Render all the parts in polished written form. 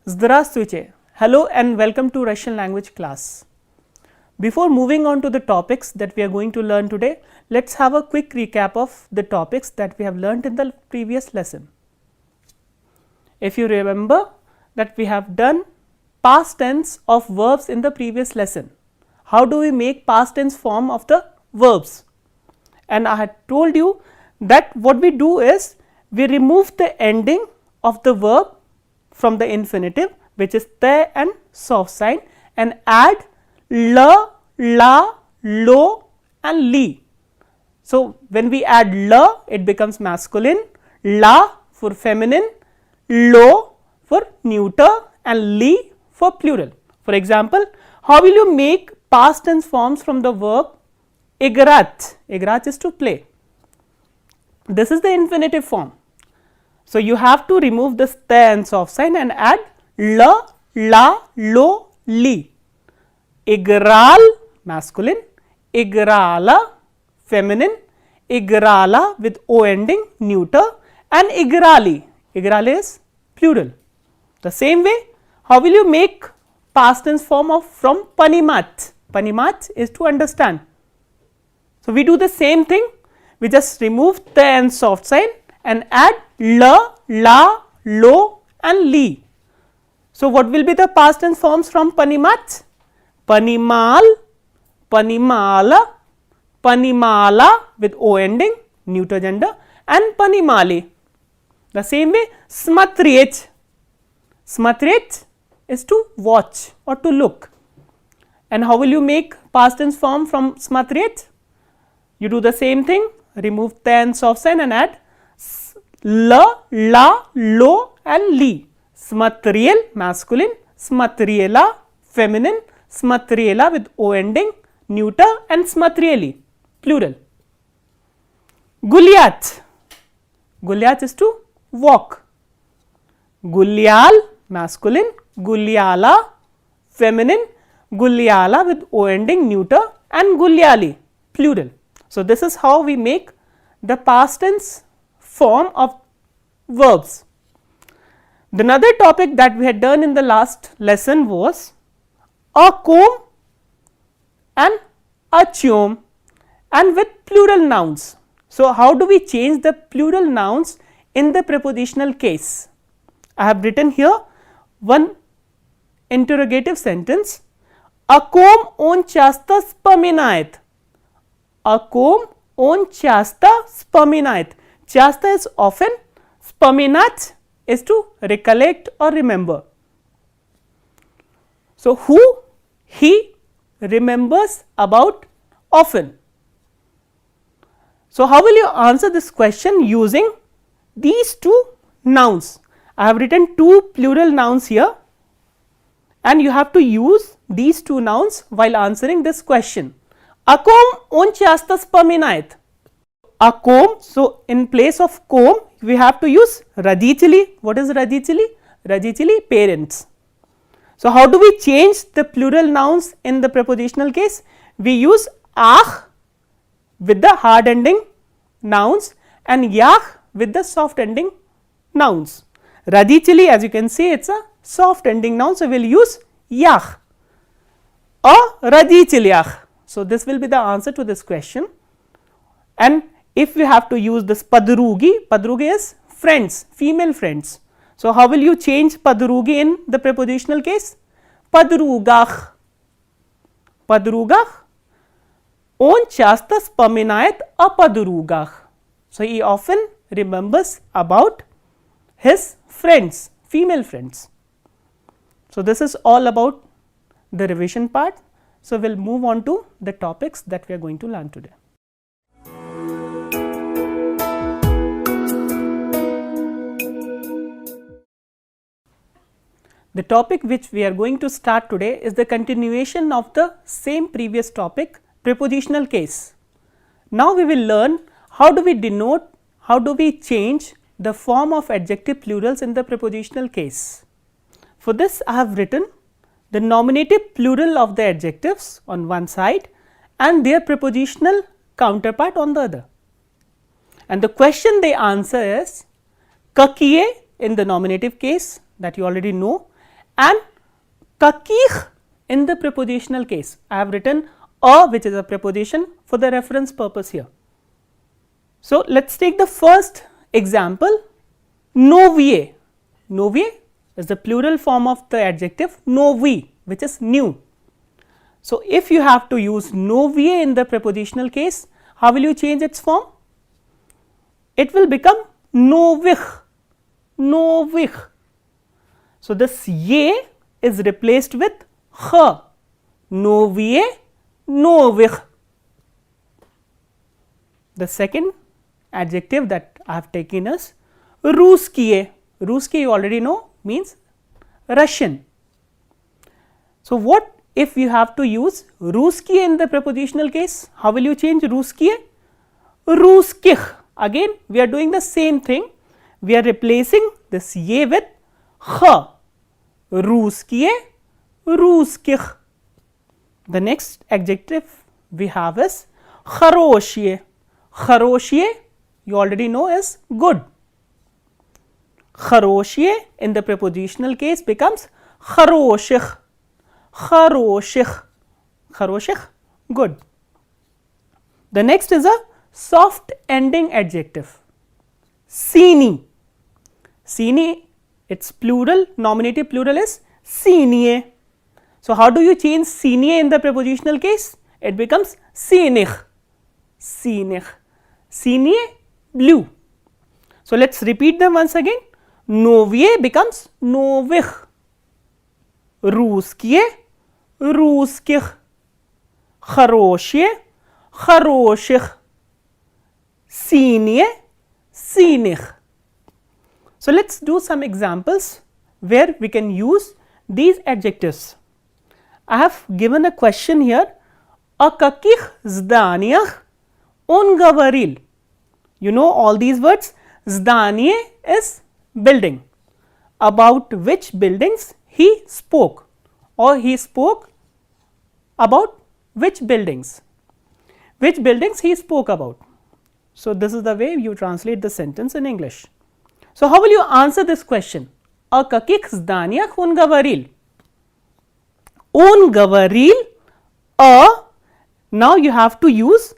Здравствуйте. Hello and welcome to Russian language class. Before moving on to the topics that we are going to learn today, let's have a quick recap of the topics that we have learned in the previous lesson. If you remember that we have done past tense of verbs in the previous lesson. How do we make past tense form of the verbs? And I had told you that what we do is we remove the ending of the verb from the infinitive, which is te and soft sign, and add la, la, lo and li. So, when we add la, it becomes masculine, la for feminine, lo for neuter and li for plural. For example, how will you make past tense forms from the verb igrat? Igrat is to play. This is the infinitive form. So, you have to remove this te and soft sign and add la, la, lo, li. Igral masculine, igrala feminine, igrala with o ending neuter, and igrali. Igrali is plural. The same way, how will you make past tense form of from panimat? Panimat is to understand. So, we do the same thing, we just remove te and soft sign and add la, la, lo and li. So, what will be the past tense forms from panimat? Panimal, panimala, panimala with o ending neuter gender, and panimali. The same way, smatrech. Smatrech is to watch or to look. And how will you make past tense form from smatrech? You do the same thing, remove te and soft sign and add la, la, lo and li. Smatriel masculine, smatriela feminine, smatriela with o ending neuter, and smatrieli plural. Gulyat. Gulyat is to walk. Gulyal masculine, gulyala feminine, gulyala with o ending neuter, and gulyali plural. So, this is how we make the past tense form of verbs. The another topic that we had done in the last lesson was a comb and a chom, and with plural nouns. So, how do we change the plural nouns in the prepositional case? I have written here one interrogative sentence. A comb on chasta spaminait. A comb on chasta spaminait. Chasta is often, spaminat is to recollect or remember. So, who he remembers about often. So, how will you answer this question using these two nouns? I have written two plural nouns here, and you have to use these two nouns while answering this question. A comb on chasta spaminait. A comb, so in place of comb we have to use radicili. What is radicili? Radicili parents. So, how do we change the plural nouns in the prepositional case? We use ach with the hard ending nouns and yach with the soft ending nouns. Radicili, as you can see, it is a soft ending noun, so we will use yach. A radiciliach. So, this will be the answer to this question. And if we have to use this padrugi, padrugi is friends, female friends. So, how will you change padrugi in the prepositional case? Padrugach. Padrugach on chasta spaminait a padrugach. So, he often remembers about his friends, female friends. So, this is all about the revision part. So, we will move on to the topics that we are going to learn today. The topic which we are going to start today is the continuation of the same previous topic, prepositional case. Now, we will learn how do we denote, how do we change the form of adjective plurals in the prepositional case. For this, I have written the nominative plural of the adjectives on one side and their prepositional counterpart on the other. And the question they answer is kakiye in the nominative case that you already know, and kakikh in the prepositional case. I have written a, which is a preposition, for the reference purpose here. So, let us take the first example, novie. Novie is the plural form of the adjective novi, which is new. So, if you have to use novie in the prepositional case, how will you change its form? It will become novich, novich. So, this ye is replaced with h, novie, novich. The second adjective that I have taken is ruskiye. Ruskiye you already know means Russian. So, what if you have to use ruskiye in the prepositional case? How will you change ruskiye? Ruskich. Again we are doing the same thing, we are replacing this ye with h, ruskiye, ruskich. The next adjective we have is kharoshye. Kharoshye you already know is good. Kharoshye in the prepositional case becomes kharoshich, kharoshich, kharoshich, good. The next is a soft ending adjective, sini. Sini, its plural, nominative plural is sinie. So, how do you change sinie in the prepositional case? It becomes sinich, sinich, sinie, blue. So, let us repeat them once again. Novie becomes novich, ruskiye, ruskich, kharoshye, kharoshich, sinie, sinich. So, let us do some examples where we can use these adjectives. I have given a question here, a kakich zdaniach on gavaril. You know all these words, zdanie is building, about which buildings he spoke, or he spoke about which buildings he spoke about. So, this is the way you translate the sentence in English. So, how will you answer this question? A kakich zdaniach on gavaril. On gavaril, a, now you have to use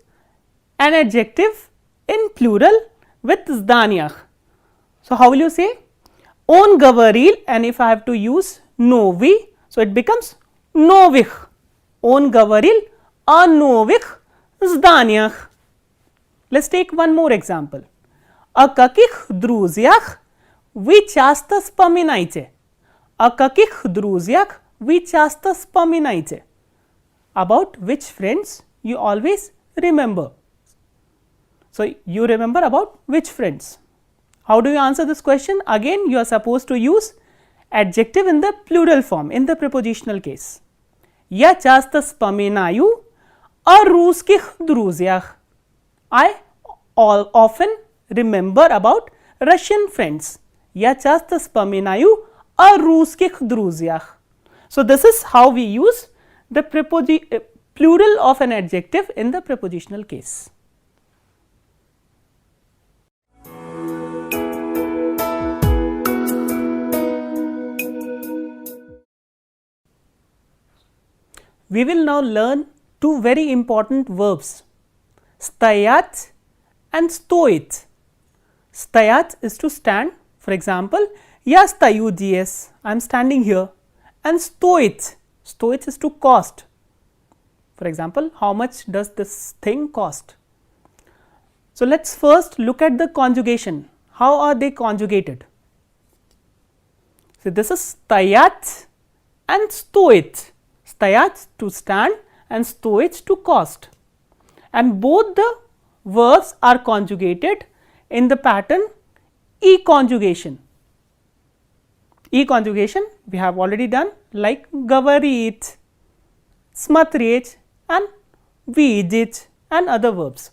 an adjective in plural with zdaniach. So, how will you say? On gavaril, and if I have to use novi, so it becomes novich. On gavaril, a novich zdaniach. Let us take one more example. A kakich druziach vi часто споминайте. A kakich druziach vi часто споминайте. About which friends you always remember. So, you remember about which friends? How do you answer this question? Again you are supposed to use adjective in the plural form in the prepositional case. Я часто вспоминаю о русских друзьях. I often remember about Russian friends. Я часто вспоминаю о русских друзьях. So, this is how we use the plural of an adjective in the prepositional case. We will now learn two very important verbs, stayat and stoit. Stayat is to stand, for example, ya stayu ds, I am standing here, and stoit, stoit is to cost. For example, how much does this thing cost? So, let us first look at the conjugation. How are they conjugated? So, this is stayat and stoit. Stayat to stand and stoit to cost, and both the verbs are conjugated in the pattern E conjugation. E conjugation we have already done, like gavarit, smatrit and vidit and other verbs.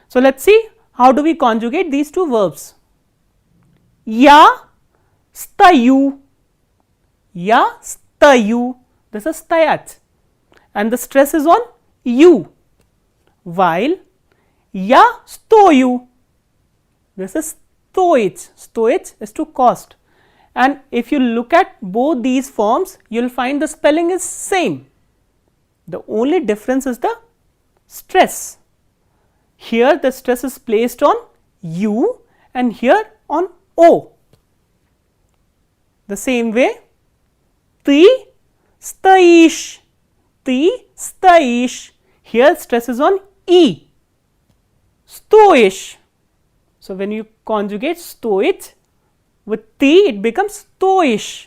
So, let us see how do we conjugate these two verbs. Ya stayu, ya stayu, this is stayat and the stress is on you, while ya stoyu, this is stoich, stoich is to cost, and if you look at both these forms, you will find the spelling is same. The only difference is the stress. Here the stress is placed on U and here on O. The same way, Ty stoish, Ty stoish. Here stress is on E, stoish. So, when you conjugate stoic with T, it becomes stoish.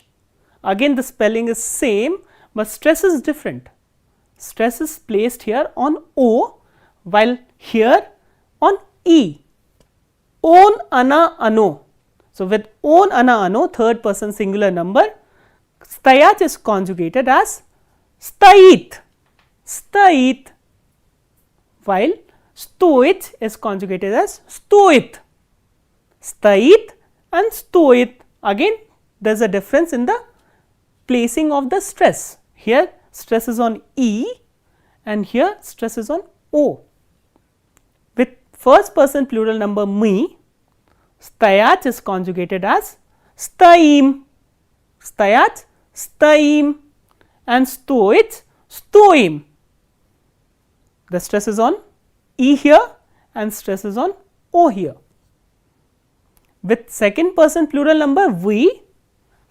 Again the spelling is same, but stress is different. Stress is placed here on O, while here on E. On ana ano. So, with on ana ano, third person singular number, stayach is conjugated as stait, stait, while stoit is conjugated as stoit, stait and stoit. Again there is a difference in the placing of the stress. Here stress is on E and here stress is on O. With first person plural number me, stayach is conjugated as staim, stayach staim, and stoit stoim. The stress is on E here and stress is on O here. With second person plural number we,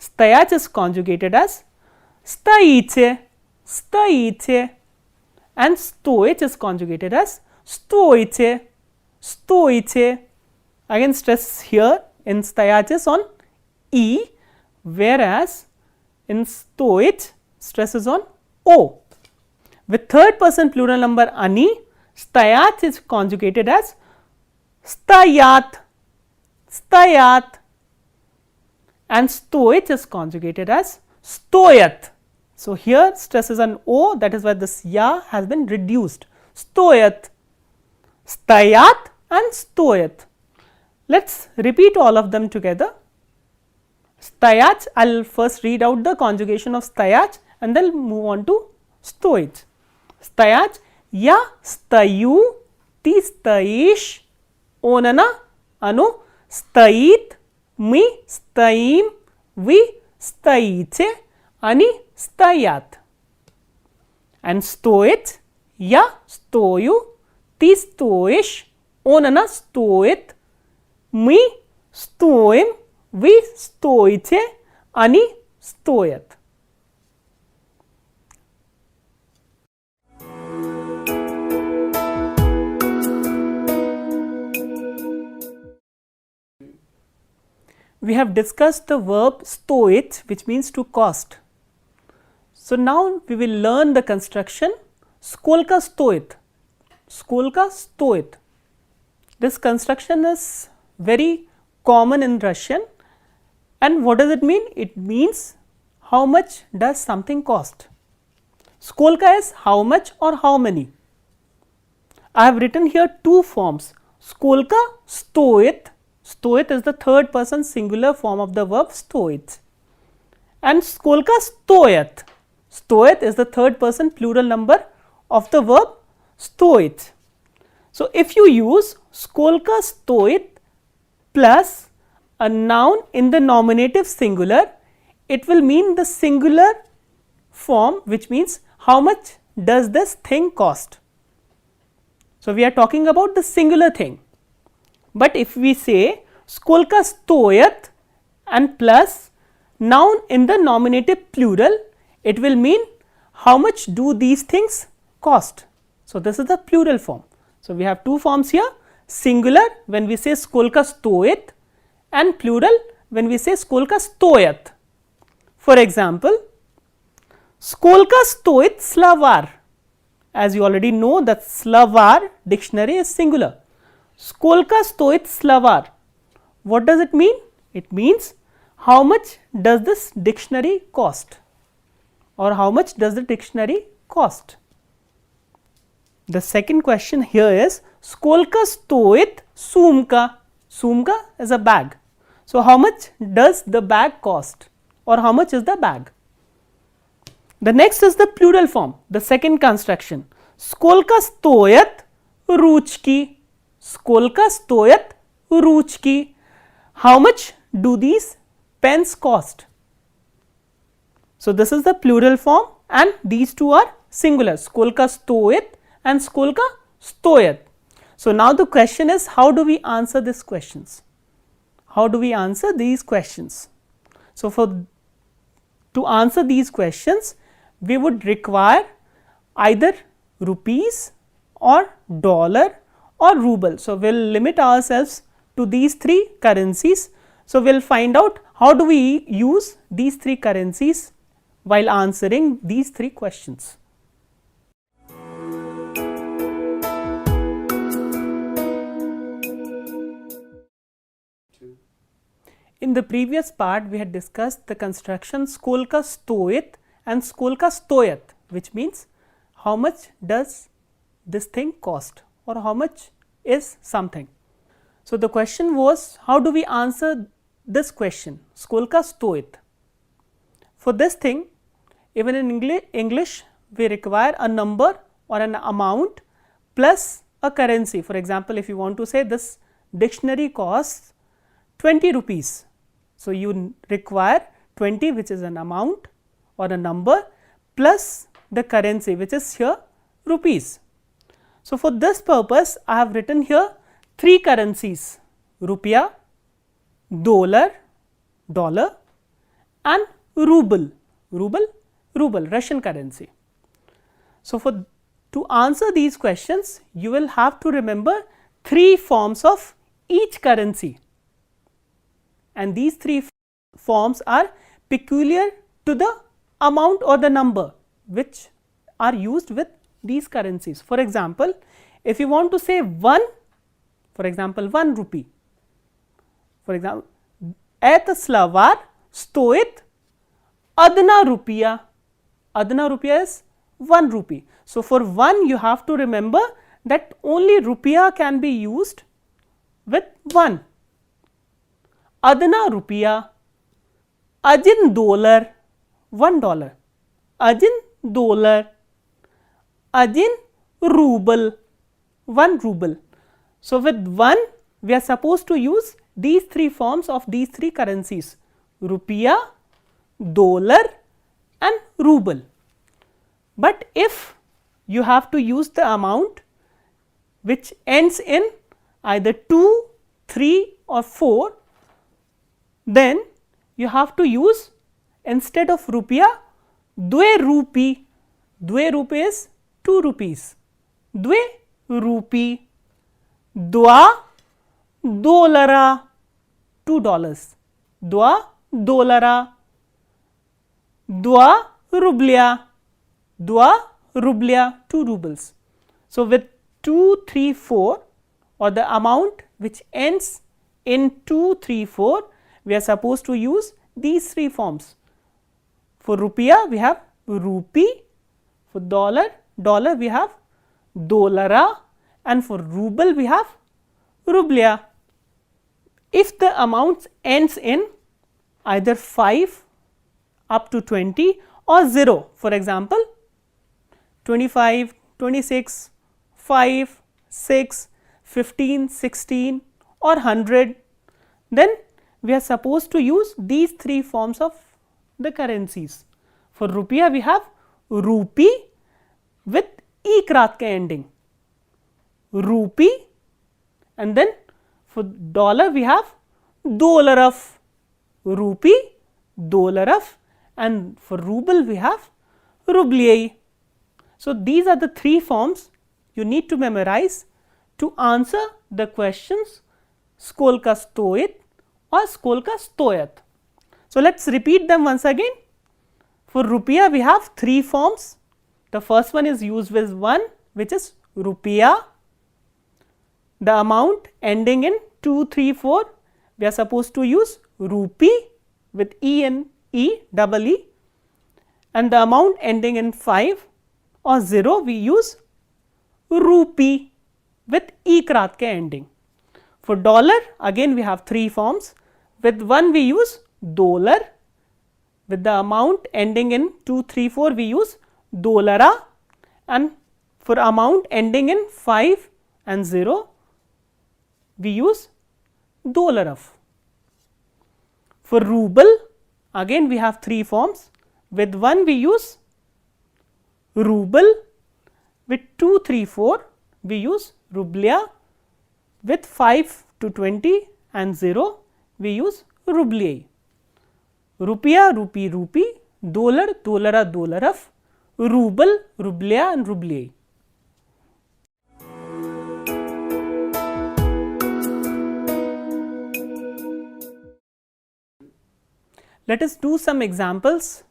stayach is conjugated as staiche, staiche, and stoich is conjugated as stoiche, stoiche. Again stress here in stayach is on E, whereas in stoich stress is on O. With third person plural number ani, stayach is conjugated as stayat, stayat, and stoich is conjugated as stoyat. So, here stress is on O, that is why this ya has been reduced, stoyat, stayat and stoyat. Let us repeat all of them together. Stayach, I will first read out the conjugation of stayach and then move on to stoich. Stayach, ya stayu, ti staish, onana, anu, stait, mi staim, vi staiche, ani stayat. And stoich, ya stoyu, ti stoish, onana stoit, mi stoim, vi stoiche, ani stoyat. We have discussed the verb stoit, which means to cost. So, now we will learn the construction skolka stoit, skolka stoit. This construction is very common in Russian, and what does it mean? It means how much does something cost. Skolka is how much or how many. I have written here two forms, skolka stoit. Stoit is the third person singular form of the verb stoit, and skolka stoyat. Stoyat is the third person plural number of the verb stoit. So, if you use skolka stoit plus a noun in the nominative singular, it will mean the singular form, which means how much does this thing cost. So, we are talking about the singular thing. But if we say skolka stoyat and plus noun in the nominative plural, it will mean how much do these things cost. So, this is the plural form. So, we have two forms here, singular when we say skolka stoit and plural when we say skolka stoyat. For example, skolka stoit slavar. As you already know that slavar dictionary is singular. Skolka stoit slavar. What does it mean? It means how much does this dictionary cost, or how much does the dictionary cost. The second question here is skolka stoit sumka. Sumka is a bag. So, how much does the bag cost, or how much is the bag? The next is the plural form, the second construction, skolka stoyat ruchki. Skolka stoyat ruchki. How much do these pence cost. So, this is the plural form and these two are singular, skolka stoit and skolka stoyat. So, now the question is, how do we answer these questions? How do we answer these questions? So, to answer these questions, we would require either rupees or dollar or ruble. So, we will limit ourselves to these three currencies. So, we will find out how do we use these three currencies while answering these three questions. In the previous part, we had discussed the construction skolka stoit and skolka stoyat, which means how much does this thing cost or how much is something. So, the question was, how do we answer this question, skolka stoit? For this thing, even in English, we require a number or an amount plus a currency. For example, if you want to say this dictionary costs 20 rupees. So, you require 20, which is an amount or a number, plus the currency, which is here rupees. So, for this purpose, I have written here three currencies: rupiah, dollar, dollar, and ruble, Russian currency. So, to answer these questions, you will have to remember three forms of each currency, and these three forms are peculiar to the amount or the number which are used with these currencies. For example, if you want to say 1, for example 1 rupee, for example, et slavar stoit adna rupiah, is 1 rupee. So, for 1 you have to remember that only rupiah can be used with 1. Adna rupiah, ajin dollar, $1, ajin dollar, ajin ruble, 1 ruble. So, with 1 we are supposed to use these three forms of these three currencies: rupiah, dollar and ruble. But if you have to use the amount which ends in either 2, 3 or 4, then you have to use, instead of rupiah, dve rupee. Dve rupee is 2 rupees. Dve rupee. Dva dollara, $2. Dva dollara. Dva rublya. Dva rublya, 2 rubles. So, with 2, 3, 4 or the amount which ends in 2, 3, 4, we are supposed to use these three forms. For rupiah we have rupee, for dollar we have dollara, and for ruble we have rublya. If the amount ends in either 5 up to 20 or 0, for example 25, 26, 5, 6, 15, 16 or 100, then we are supposed to use these three forms of the currencies. For rupiah we have rupee with ikrat ka ending, rupee, and then for dollar we have dolaraf, rupee, dolaraf, and for ruble we have rublei. So, these are the three forms you need to memorize to answer the questions skolka stoit or skolka stoyat. So, let us repeat them once again. For rupiah we have three forms. The first one is used with 1, which is rupiah. The amount ending in 2, 3, 4, we are supposed to use rupee with double E, and the amount ending in 5 or 0 we use rupee with ikrat ka ending. For dollar again we have three forms. With 1 we use dollar, with the amount ending in 2, 3, 4 we use dollara, and for amount ending in 5 and 0 we use dolaraf. For ruble, again we have three forms. With 1 we use ruble, with 2, 3, 4 we use rublya, with 5 to 20 and 0 we use rublei. Rupiah, rupee, rupee, dollar, dollara, dollaraf, ruble, rublya and rublei. Let us do some examples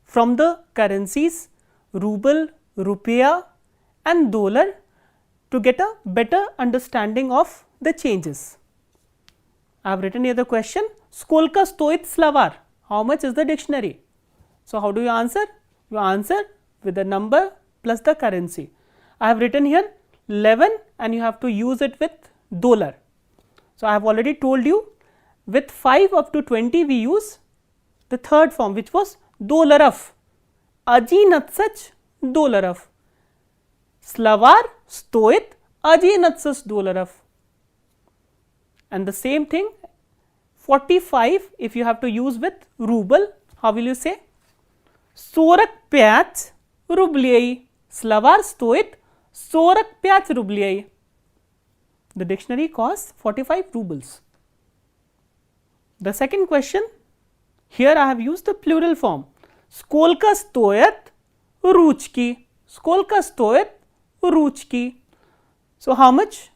from the currencies ruble, rupiah and dollar to get a better understanding of the changes. I have written here the question, Skolka stoit slavar, how much is the dictionary? So, how do you answer? You answer with the number plus the currency. I have written here 11 and you have to use it with dollar. So, I have already told you with 5 up to 20 we use the third form which was dollaraf, aji natsach dollaraf, slavar stoit aji natsach dollaraf. And the same thing 45 if you have to use with ruble, how will you say? Sorak pyach rublei, slavar stoit sorak pyach rublei. The dictionary costs 45 rubles. The second question, here I have used the plural form, Skolka stoyat ruchki, Skolka stoyat ruchki. So, how much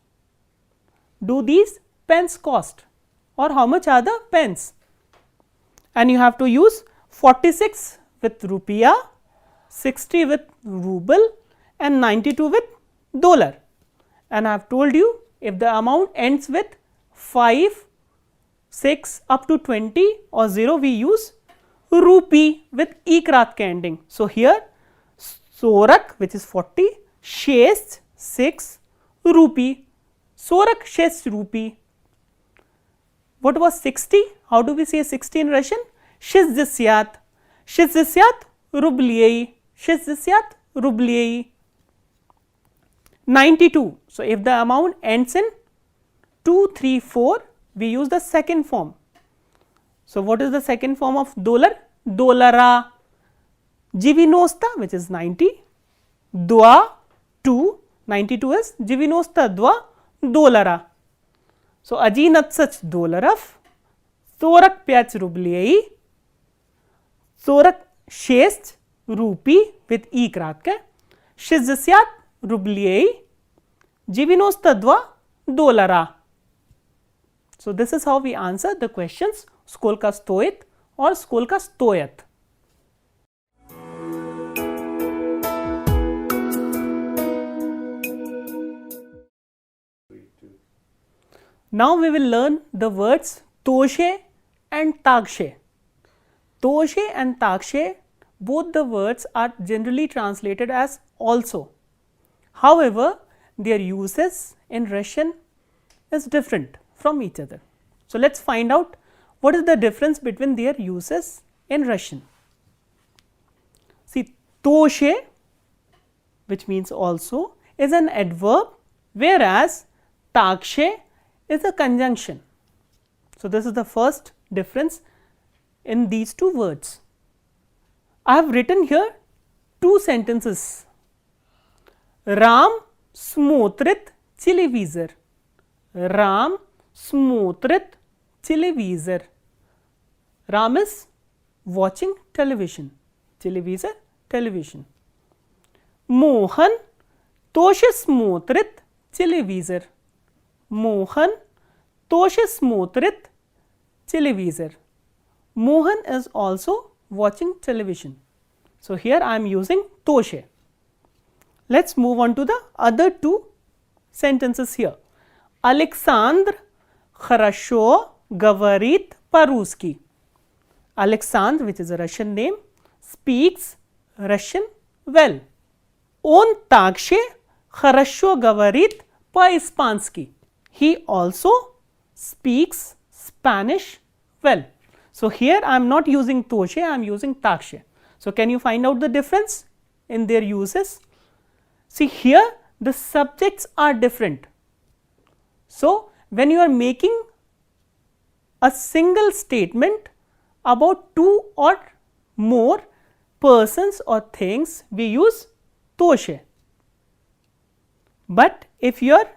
do these pens cost or how much are the pens? And you have to use 46 with rupiah, 60 with ruble and 92 with dollar. And I have told you if the amount ends with 5, 6 up to 20 or 0 we use rupee with ikrat ke ending. So, here sorak which is 40, shesh 6 rupee, sorak shesh rupee. What was 60? How do we say 60 in Russian? Shizdisyat, shizdisyat rublei, shizdisyat rublei. 92. So, if the amount ends in 2, 3, 4 we use the second form. So, what is the second form of dollar? Dollara, jivinosta which is 90, dwa 2, 92 is jivinosta dwa dollara. So, aji natsach dollaraf, sorak pyach rublei, sorak shesh rupee with ikrat ke, shizdisyat rublei, jivinosta dwa dollara. So, this is how we answer the questions Skolka stoit or Skolka stoyat. Now, we will learn the words toshe and takshe. Toshe and takshe, both the words are generally translated as also. However, their uses in Russian is different from each other. So, let us find out what is the difference between their uses in Russian. See, toshe which means also is an adverb, whereas takshe is a conjunction. So, this is the first difference in these two words. I have written here two sentences. Ram smotrit televisor. Ram smotrit televisor. Ram is watching television. Televisor, television. Mohan toshe smotrit televisor. Mohan toshe smotrit televisor. Mohan is also watching television. So, here I am using toshe. Let us move on to the other two sentences here. Alexandr хорошо говорит по-русски. Alexandr, which is a Russian name, speaks Russian well. Он также хорошо говорит по-испански. He also speaks Spanish well. So, here I am not using toshe, I am using takshe. So, can you find out the difference in their uses? See, here the subjects are different. So, when you are making a single statement, about two or more persons or things, we use toshe. But if you are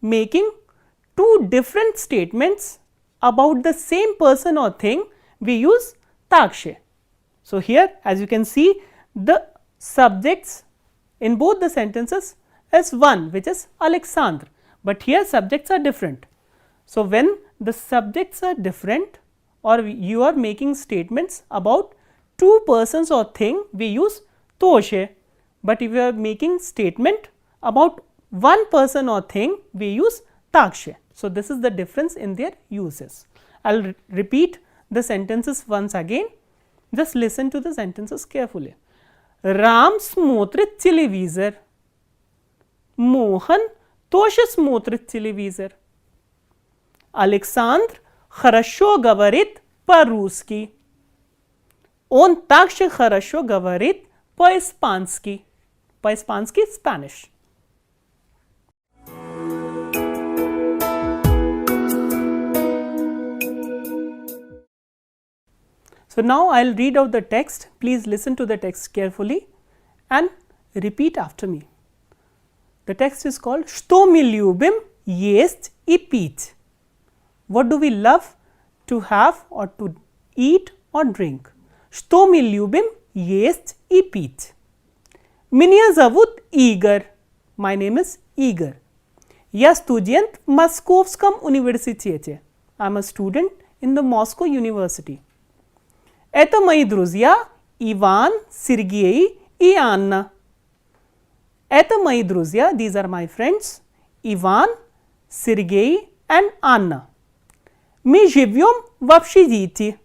making two different statements about the same person or thing, we use takshe. So, here as you can see, the subjects in both the sentences is one, which is Alexandre, but here subjects are different. So, when the subjects are different or you are making statements about two persons or thing, we use toshe, but if you are making statement about one person or thing, we use takshe. So, this is the difference in their uses. I will repeat the sentences once again, just listen to the sentences carefully. Ram смотрит телевизор. Мохан тоже смотрит телевизор. Александр хорошо говорит по-русски. Он также хорошо говорит по-испански. По-испански – Spanish. So, now I will read out the text. Please listen to the text carefully and repeat after me. The text is called Что мы любим есть и пить. What do we love to have or to eat or drink? Что мы любим есть и пить. Меня зовут Игорь. My name is Igor. Я студент в Московском университете. I am a student in the Moscow University. Это мои друзья Иван, Сергей и Анна. Это мои друзья, these are my friends, Иван, Сергей and Anna. Мы живем в общежитии.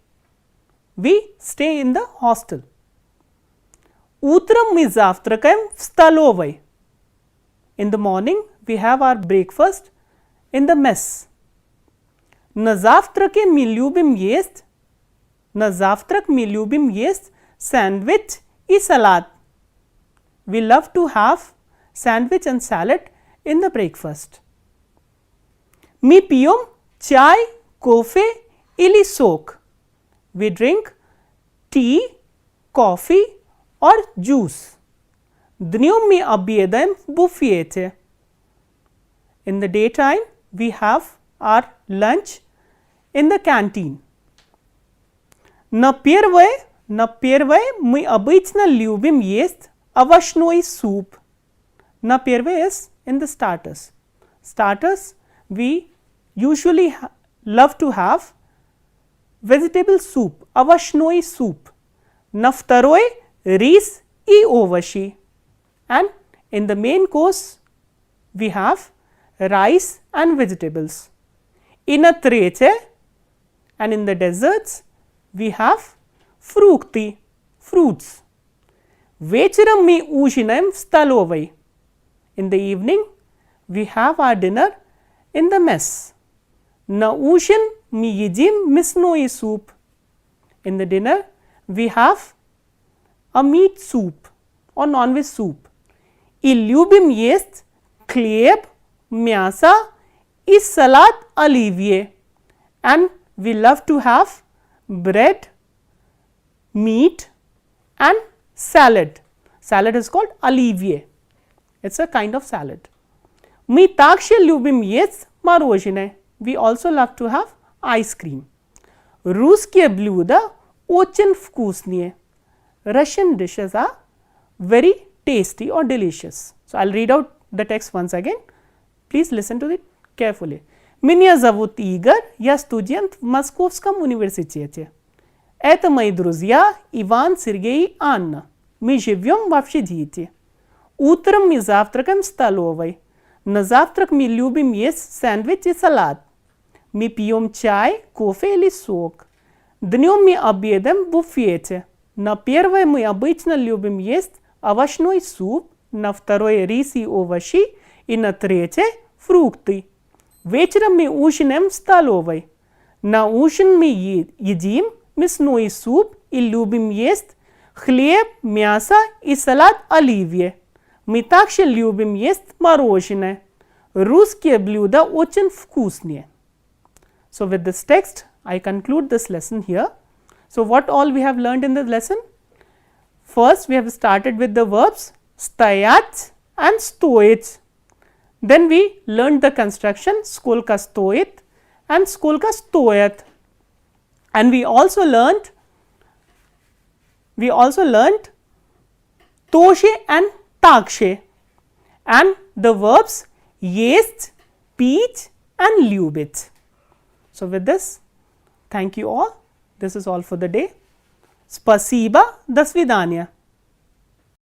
We stay in the hostel. Утром мы завтракаем в столовой. In the morning we have our breakfast in the mess. На завтраке мы любим есть. На завтрак мы любим есть sandwich и салат. We love to have sandwich and salad in the breakfast. Мы пьем чай, кофе или сок. We drink tea, coffee or juice. Днем мы обедаем в буфете. In the daytime we have our lunch in the canteen. На первое мы обычно любим есть овощной суп. На первое is in the starters. Starters we usually love to have vegetable soup, овощной суп. На второй рис и овощи. And in the main course we have rice and vegetables. И на третье and in the desserts we have фрукты, fruits. Вечером мы ужинаем в столовой. In the evening we have our dinner in the mess. На ужин мы едим мясной суп. In the dinner we have a meat soup or non-veg soup. И любим есть хлеб, мясо и салат оливье. And we love to have bread, meat and salad. Salad is called оливье. It's a kind of salad. Мы также любим есть мороженое. We also love to have ice cream. Русские блюда очень вкусные. Russian dishes are very tasty or delicious. So, I will read out the text once again. Please listen to it carefully. Меня зовут Игорь, я студент в Московском университете. Это мои друзья Иван, Сергей и Анна. Мы живем в общежитии. Утром мы завтракаем в столовой. На завтрак мы любим есть сэндвич и салат. Мы пьем чай, кофе или сок. Днем мы обедаем в буфете. На первое мы обычно любим есть овощной суп, на второе рис и овощи и на третье фрукты. Вечером мы ужинаем в столовой. На ужин мы едим мясной суп и любим есть хлеб, мясо и салат оливье. Мы также любим есть мороженое. Русские блюда очень вкусные. So with this text, I conclude this lesson here. So, what all we have learned in this lesson? First, we have started with the verbs stajat and stojit. Then we learned the construction skolka stojit and skolka stojat, and we also learned toshe and takshe, and the verbs jest, peach and ljubit. So, with this, thank you all. This is all for the day. Spasiba, do svidaniya.